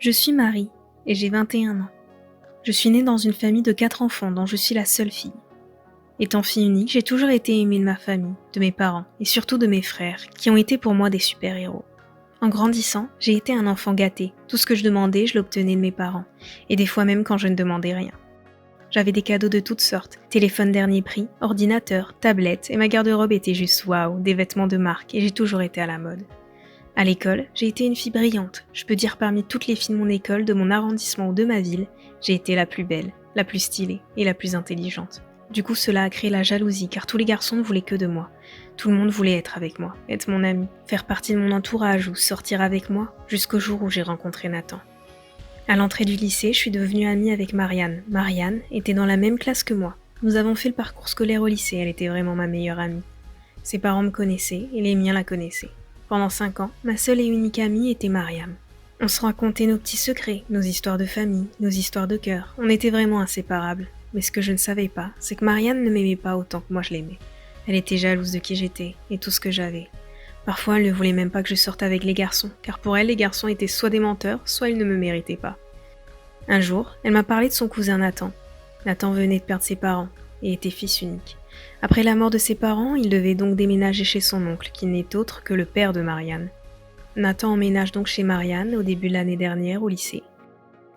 Je suis Marie et j'ai 21 ans. Je suis née dans une famille de 4 enfants dont je suis la seule fille. Étant fille unique, j'ai toujours été aimée de ma famille, de mes parents et surtout de mes frères, qui ont été pour moi des super-héros. En grandissant, j'ai été un enfant gâté. Tout ce que je demandais, je l'obtenais de mes parents, et des fois même quand je ne demandais rien. J'avais des cadeaux de toutes sortes, téléphone dernier prix, ordinateur, tablette, et ma garde-robe était juste waouh, des vêtements de marque, et j'ai toujours été à la mode. À l'école, j'ai été une fille brillante. Je peux dire parmi toutes les filles de mon école, de mon arrondissement ou de ma ville, j'ai été la plus belle, la plus stylée et la plus intelligente. Du coup, cela a créé la jalousie car tous les garçons ne voulaient que de moi. Tout le monde voulait être avec moi, être mon ami, faire partie de mon entourage ou sortir avec moi, jusqu'au jour où j'ai rencontré Nathan. À l'entrée du lycée, je suis devenue amie avec Marianne. Marianne était dans la même classe que moi. Nous avons fait le parcours scolaire au lycée, elle était vraiment ma meilleure amie. Ses parents me connaissaient et les miens la connaissaient. Pendant 5 ans, ma seule et unique amie était Mariam. On se racontait nos petits secrets, nos histoires de famille, nos histoires de cœur. On était vraiment inséparables. Mais ce que je ne savais pas, c'est que Marianne ne m'aimait pas autant que moi je l'aimais. Elle était jalouse de qui j'étais et tout ce que j'avais. Parfois, elle ne voulait même pas que je sorte avec les garçons, car pour elle, les garçons étaient soit des menteurs, soit ils ne me méritaient pas. Un jour, elle m'a parlé de son cousin Nathan. Nathan venait de perdre ses parents et était fils unique. Après la mort de ses parents, il devait donc déménager chez son oncle, qui n'est autre que le père de Marianne. Nathan emménage donc chez Marianne au début de l'année dernière au lycée.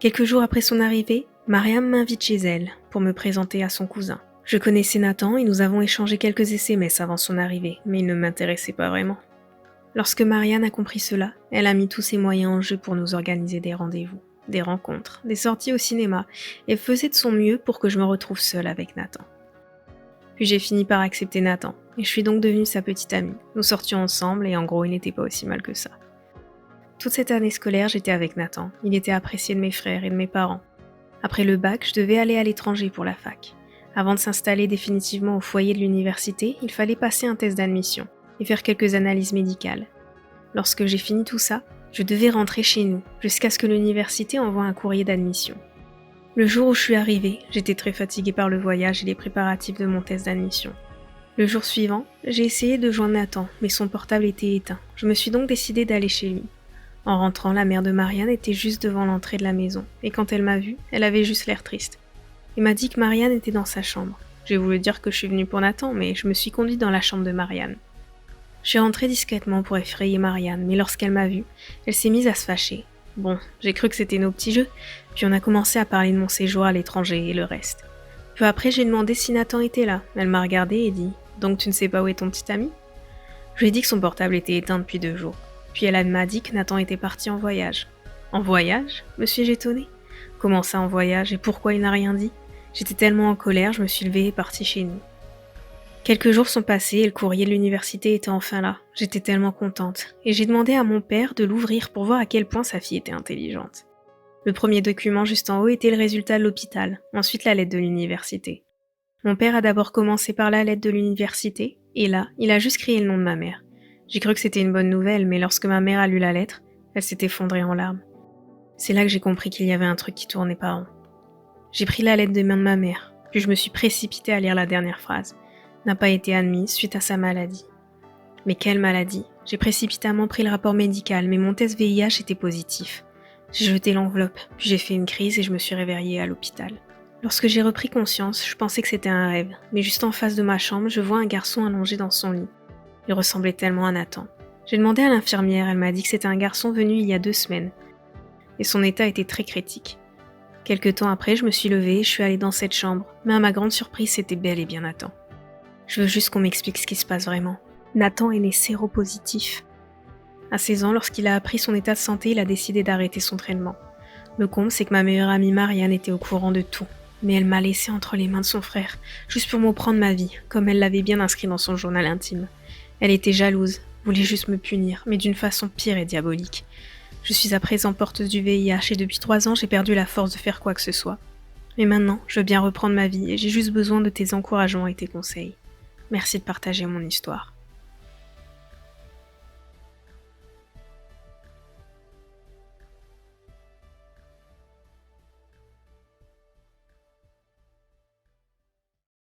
Quelques jours après son arrivée, Mariam m'invite chez elle pour me présenter à son cousin. Je connaissais Nathan et nous avons échangé quelques SMS avant son arrivée, mais il ne m'intéressait pas vraiment. Lorsque Marianne a compris cela, elle a mis tous ses moyens en jeu pour nous organiser des rendez-vous, des rencontres, des sorties au cinéma, et faisait de son mieux pour que je me retrouve seule avec Nathan. Puis j'ai fini par accepter Nathan, et je suis donc devenue sa petite amie. Nous sortions ensemble et en gros il n'était pas aussi mal que ça. Toute cette année scolaire, j'étais avec Nathan. Il était apprécié de mes frères et de mes parents. Après le bac, je devais aller à l'étranger pour la fac. Avant de s'installer définitivement au foyer de l'université, il fallait passer un test d'admission et faire quelques analyses médicales. Lorsque j'ai fini tout ça, je devais rentrer chez nous, jusqu'à ce que l'université envoie un courrier d'admission. Le jour où je suis arrivée, j'étais très fatiguée par le voyage et les préparatifs de mon test d'admission. Le jour suivant, j'ai essayé de joindre Nathan, mais son portable était éteint. Je me suis donc décidée d'aller chez lui. En rentrant, la mère de Marianne était juste devant l'entrée de la maison, et quand elle m'a vue, elle avait juste l'air triste. Elle m'a dit que Marianne était dans sa chambre. J'ai voulu dire que je suis venue pour Nathan, mais je me suis conduite dans la chambre de Marianne. Je suis rentrée discrètement pour effrayer Marianne, mais lorsqu'elle m'a vue, elle s'est mise à se fâcher. Bon, j'ai cru que c'était nos petits jeux, puis on a commencé à parler de mon séjour à l'étranger et le reste. Peu après, j'ai demandé si Nathan était là. Elle m'a regardée et dit « Donc tu ne sais pas où est ton petit ami ?» Je lui ai dit que son portable était éteint depuis 2 jours. Puis elle m'a dit que Nathan était parti en voyage. « En voyage ?» me suis-je étonnée. « Comment ça en voyage et pourquoi il n'a rien dit ?» J'étais tellement en colère, je me suis levée et partie chez nous. Quelques jours sont passés et le courrier de l'université était enfin là. J'étais tellement contente. Et j'ai demandé à mon père de l'ouvrir pour voir à quel point sa fille était intelligente. Le premier document juste en haut était le résultat de l'hôpital, ensuite la lettre de l'université. Mon père a d'abord commencé par la lettre de l'université, et là, il a juste crié le nom de ma mère. J'ai cru que c'était une bonne nouvelle, mais lorsque ma mère a lu la lettre, elle s'est effondrée en larmes. C'est là que j'ai compris qu'il y avait un truc qui tournait pas rond. J'ai pris la lettre des mains de ma mère, puis je me suis précipitée à lire la dernière phrase. N'a pas été admise suite à sa maladie. Mais quelle maladie? J'ai précipitamment pris le rapport médical, mais mon test VIH était positif. J'ai jeté l'enveloppe, puis j'ai fait une crise et je me suis réveillée à l'hôpital. Lorsque j'ai repris conscience, je pensais que c'était un rêve, mais juste en face de ma chambre, je vois un garçon allongé dans son lit. Il ressemblait tellement à Nathan. J'ai demandé à l'infirmière, elle m'a dit que c'était un garçon venu il y a 2 semaines, et son état était très critique. Quelque temps après, je me suis levée et je suis allée dans cette chambre, mais à ma grande surprise, c'était bel et bien Nathan. Je veux juste qu'on m'explique ce qui se passe vraiment. Nathan est né séropositif. À 16 ans, lorsqu'il a appris son état de santé, il a décidé d'arrêter son traitement. Le comble, c'est que ma meilleure amie Marianne était au courant de tout. Mais elle m'a laissé entre les mains de son frère, juste pour me prendre ma vie, comme elle l'avait bien inscrit dans son journal intime. Elle était jalouse, voulait juste me punir, mais d'une façon pire et diabolique. Je suis à présent porteuse du VIH et depuis 3 ans, j'ai perdu la force de faire quoi que ce soit. Mais maintenant, je veux bien reprendre ma vie et j'ai juste besoin de tes encouragements et tes conseils. Merci de partager mon histoire.